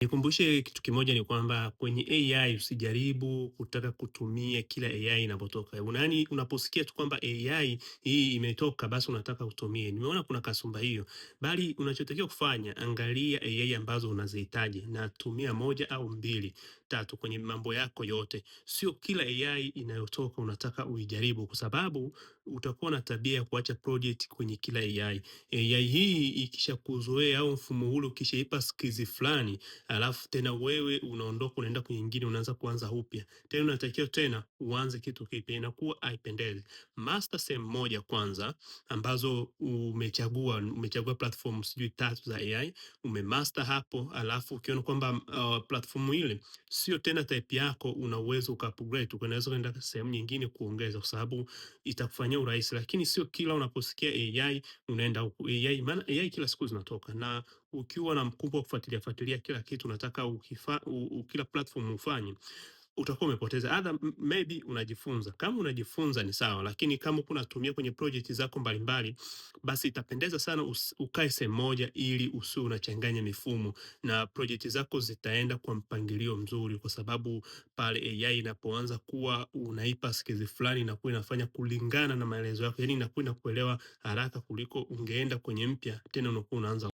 Nikumbushe kitu kimoja ni kwamba kwenye AI usijaribu kutaka kutumia kila AI inapotoka. Yaani unaposikia tu kwamba AI hii imetoka basi unataka utumie. Nimeona kuna kasumba hiyo. Bali unachotakiwa kufanya, angalia AI ambazo unazihitaji na tumia moja au mbili, tatu kwenye mambo yako yote. Sio kila AI inayotoka unataka uijaribu kwa sababu utakuwa na tabia ya kuacha project kwenye kila AI. AI hii ikishakuzoea au mfumo ule ukishaipa skills fulani, alafu tena wewe unaondoka unaenda kwenye nyingine unaanza kuanza upya. Tena unatakiwa tena uanze kitu kipya, inakuwa haipendezi. Master sehemu moja kwanza ambazo umechagua platform sijui 3 za AI, umemaster hapo, alafu ukiona kwamba platform ile sio tena type yako, una uwezo uka-upgrade, unaweza kwenda sehemu nyingine kuongeza kwa sababu itakufanyia urahisi. Lakini sio kila unaposikia AI unaenda huku. AI maana AI kila siku zinatoka na ukiwa na mkumbo wa kufuatilia fuatilia kila kitu unataka kila platform ufanye, utakuwa umepoteza. Maybe unajifunza. Kama unajifunza ni sawa, lakini kama uko unatumia kwenye project zako mbalimbali, basi itapendeza sana ukae sehemu moja ili usiwe unachanganya mifumo na project zako zitaenda kwa mpangilio mzuri, kwa sababu pale AI inapoanza kuwa unaipa skills fulani inakuwa inafanya kulingana na maelezo yako, yaani inakuwa inakuelewa haraka kuliko ungeenda kwenye mpya tena unakuwa unaanza